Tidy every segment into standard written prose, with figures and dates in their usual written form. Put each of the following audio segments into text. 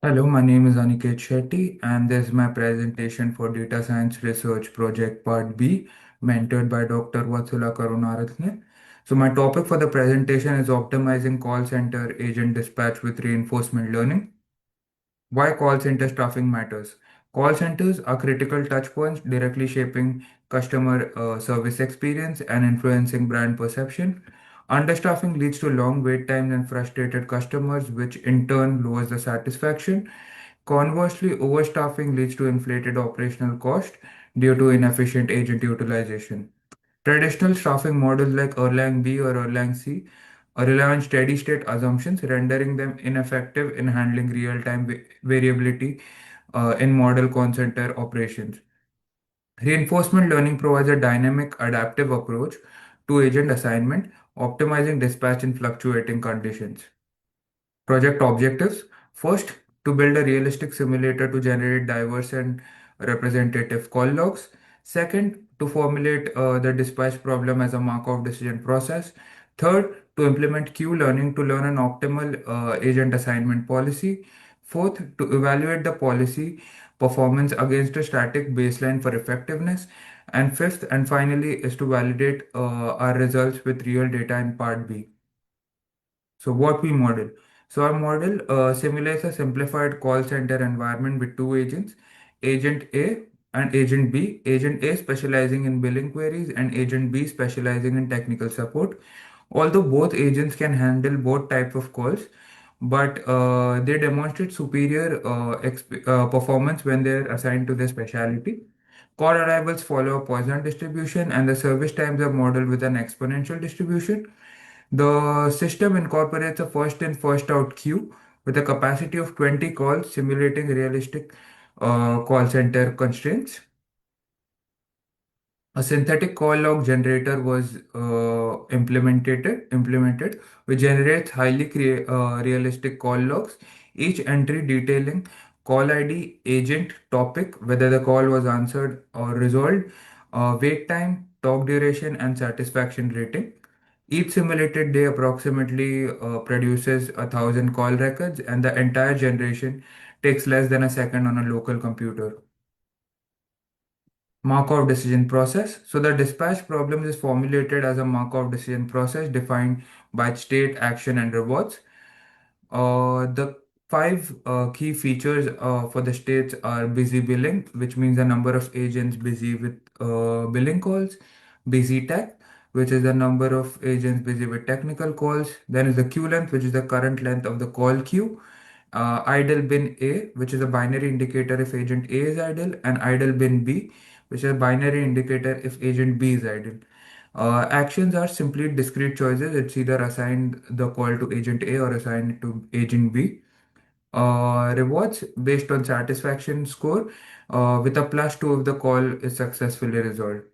Hello, my name is Aniket Shetty, and this is my presentation for Data Science Research Project Part B, mentored by Dr. Vatsula Karunaratne. So, my topic for the presentation is optimizing call center agent dispatch with reinforcement learning. Why call center staffing matters. Call centers are critical touchpoints directly shaping customer service experience and influencing brand perception. Understaffing leads to long wait times and frustrated customers, which in turn lowers the satisfaction. Conversely, overstaffing leads to inflated operational cost due to inefficient agent utilization. Traditional staffing models like Erlang B or Erlang C rely on steady state assumptions, rendering them ineffective in handling real time variability in model call center operations. Reinforcement learning provides a dynamic, adaptive approach to agent assignment, optimizing dispatch in fluctuating conditions. Project objectives. First, to build a realistic simulator to generate diverse and representative call logs. Second, to formulate the dispatch problem as a Markov decision process. Third, to implement queue learning to learn an optimal agent assignment policy. Fourth, to evaluate the policy performance against a static baseline for effectiveness. And fifth and finally is to validate our results with real data in part B. So what we model? So our model simulates a simplified call center environment with two agents, Agent A and Agent B. Agent A specializing in billing queries and Agent B specializing in technical support. Although both agents can handle both types of calls, but they demonstrate superior performance when they're assigned to their specialty. Call arrivals follow a Poisson distribution, and the service times are modeled with an exponential distribution. The system incorporates a first in, first out queue with a capacity of 20 calls, simulating realistic call center constraints. A synthetic call log generator was implemented, which generates highly realistic call logs, each entry detailing call ID, agent, topic, whether the call was answered or resolved, wait time, talk duration, and satisfaction rating. Each simulated day approximately produces 1,000 call records, and the entire generation takes less than a second on a local computer. Markov decision process. So the dispatch problem is formulated as a Markov decision process defined by state, action, and rewards. The five key features for the states are busy billing, which means the number of agents busy with billing calls, busy tech, which is the number of agents busy with technical calls. Then is the queue length, which is the current length of the call queue. Idle bin A, which is a binary indicator if agent A is idle, and idle bin B, which is a binary indicator if agent B is idle. Actions are simply discrete choices. It's either assigned the call to agent A or assigned it to agent B. Rewards based on satisfaction score with a plus two if the call is successfully resolved.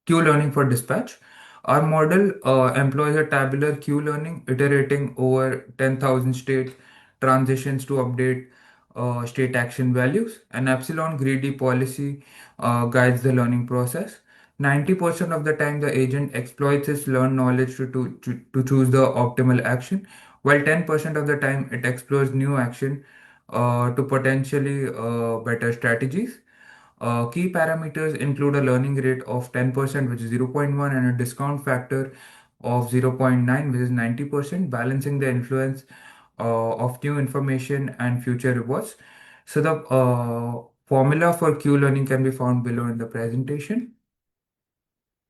Queue learning for dispatch. Our model employs a tabular queue learning, iterating over 10,000 state transitions to update state action values. An epsilon greedy policy guides the learning process. 90% of the time, the agent exploits its learned knowledge to choose the optimal action, while 10% of the time, it explores new action to potentially better strategies. Key parameters include a learning rate of 10%, which is zero point 0.1, and a discount factor of zero point 0.9, which is 90%, balancing the influence of new information and future rewards. So the formula for Q learning can be found below in the presentation.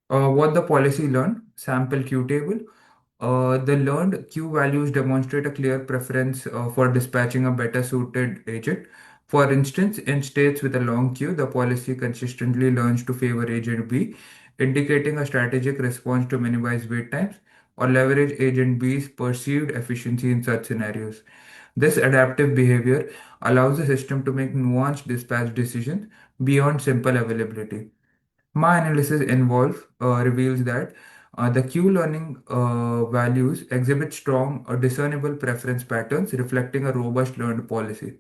What the policy learned, sample Q table. The learned Q values demonstrate a clear preference for dispatching a better suited agent. For instance, in states with a long queue, the policy consistently learns to favor agent B, indicating a strategic response to minimize wait times or leverage agent B's perceived efficiency in such scenarios. This adaptive behavior allows the system to make nuanced dispatch decisions beyond simple availability. My analysis reveals that the Q learning values exhibit strong or discernible preference patterns reflecting a robust learned policy.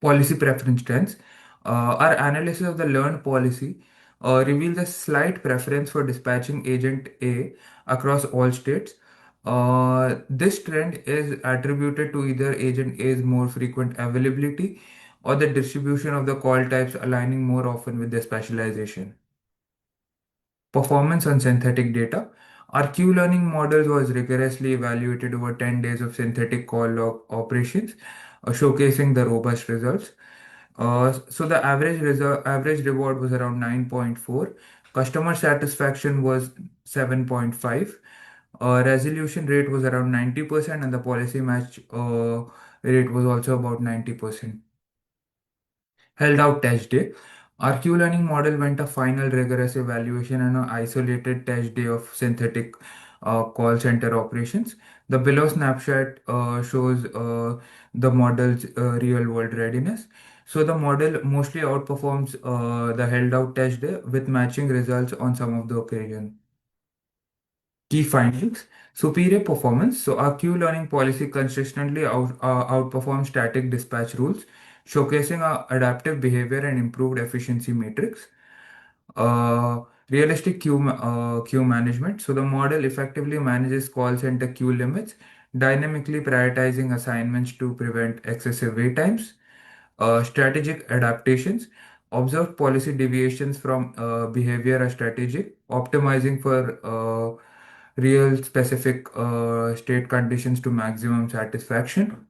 Policy preference trends. Our analysis of the learned policy reveals a slight preference for dispatching agent A across all states. This trend is attributed to either agent A's more frequent availability or the distribution of the call types aligning more often with their specialization. Performance on synthetic data. Our Q-learning models was rigorously evaluated over 10 days of synthetic call log operations, showcasing the robust results. So the average reward was around 9.4. Customer satisfaction was 7.5. Resolution rate was around 90%, and the policy match rate was also about 90%. Held out test day. Our Q-learning model went a final rigorous evaluation and an isolated test day of synthetic call center operations. The below snapshot shows the model's real-world readiness. So the model mostly outperforms the held out test day with matching results on some of the occasions. Key findings. Superior performance. So our Q learning policy consistently outperforms static dispatch rules, showcasing our adaptive behavior and improved efficiency matrix. Realistic queue management. So the model effectively manages call center queue limits, dynamically prioritizing assignments to prevent excessive wait times. Strategic adaptations. Observed policy deviations from behavior are strategic, optimizing for real specific state conditions to maximum satisfaction.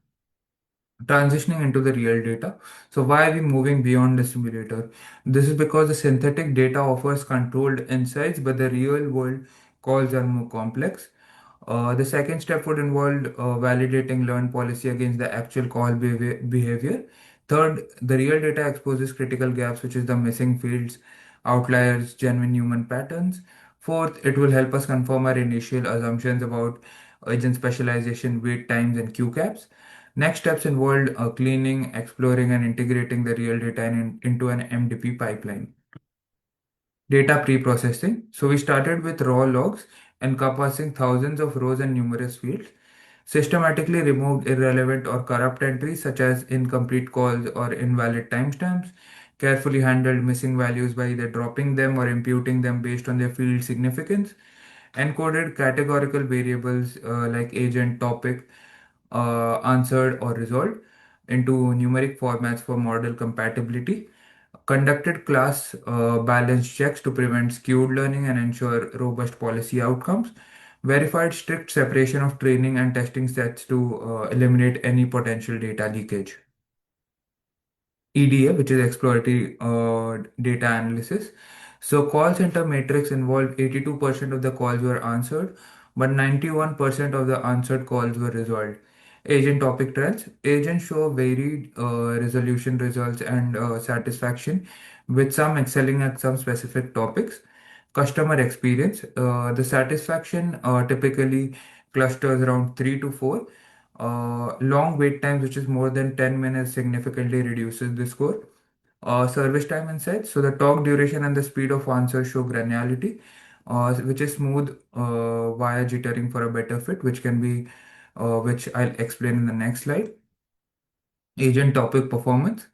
Transitioning into the real data. So why are we moving beyond the simulator? This is because the synthetic data offers controlled insights, but the real world calls are more complex. The second step would involve validating learned policy against the actual call behavior. Third, the real data exposes critical gaps, which is the missing fields, outliers, genuine human patterns. Fourth, it will help us confirm our initial assumptions about agent specialization, wait times, and queue caps. Next steps involved cleaning, exploring, and integrating the real data into an MDP pipeline. Data pre-processing. So we started with raw logs encompassing thousands of rows and numerous fields, systematically removed irrelevant or corrupt entries such as incomplete calls or invalid timestamps, carefully handled missing values by either dropping them or imputing them based on their field significance, encoded categorical variables like agent, topic, answered, or resolved into numeric formats for model compatibility, conducted class balance checks to prevent skewed learning and ensure robust policy outcomes, verified strict separation of training and testing sets to eliminate any potential data leakage. EDA, which is exploratory data analysis. So call center matrix involved 82% of the calls were answered, but 91% of the answered calls were resolved. Agent topic trends. Agents show varied resolution results and satisfaction, with some excelling at some specific topics. Customer experience. The satisfaction typically clusters around 3 to 4. Long wait times, which is more than 10 minutes, significantly reduces the score. Service time insights. So the talk duration and the speed of answer show granularity, which is smooth via jittering for a better fit, which I'll explain in the next slide. Agent topic performance.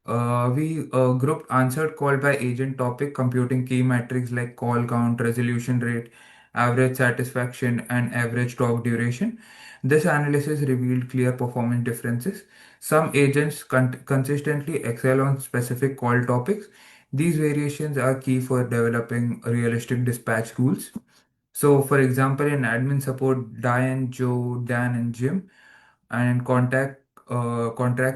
We grouped answered call by agent topic, computing key metrics like call count, resolution rate, average satisfaction, and average talk duration. This analysis revealed clear performance differences. Some agents consistently excel on specific call topics. These variations are key for developing realistic dispatch rules. So, for example, in admin support, Diane, Joe, Dan, and Jim, and in contract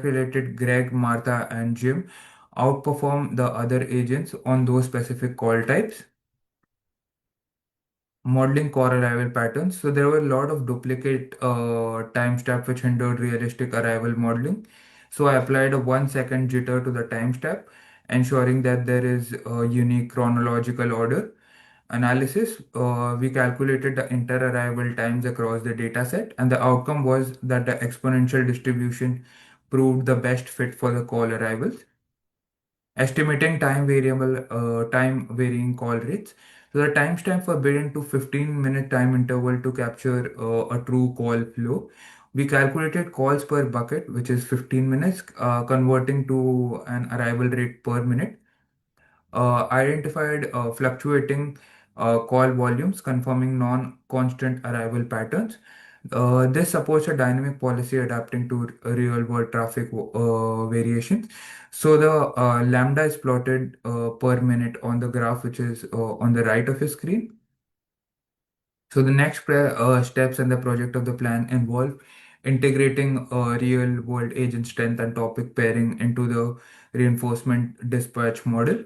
related, Greg, Martha, and Jim outperform the other agents on those specific call types. Modeling core arrival patterns. So there were a lot of duplicate timestamp which hindered realistic arrival modeling. So I applied a 1 second jitter to the timestamp, ensuring that there is a unique chronological order. Analysis, we calculated the inter-arrival times across the dataset, and the outcome was that the exponential distribution proved the best fit for the call arrivals. Estimating time varying call rates. So the timestamp were built into 15-minute time interval to capture a true call flow. We calculated calls per bucket, which is 15 minutes, converting to an arrival rate per minute. Identified fluctuating call volumes, confirming non-constant arrival patterns. This supports a dynamic policy adapting to real-world traffic variations. So the lambda is plotted per minute on the graph, which is on the right of your screen. So the next steps in the project of the plan involve integrating real-world agent strength and topic pairing into the reinforcement dispatch model.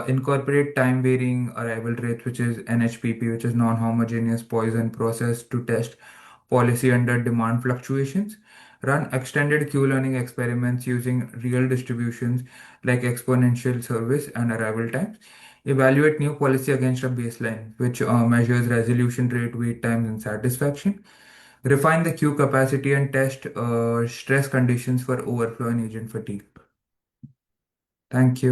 Incorporate time varying arrival rates, which is NHPP, which is non-homogeneous Poisson process to test policy under demand fluctuations. Run extended Q-learning experiments using real distributions like exponential service and arrival times. Evaluate new policy against a baseline, which measures resolution rate, wait times, and satisfaction. Refine the queue capacity and test stress conditions for overflow and agent fatigue. Thank you.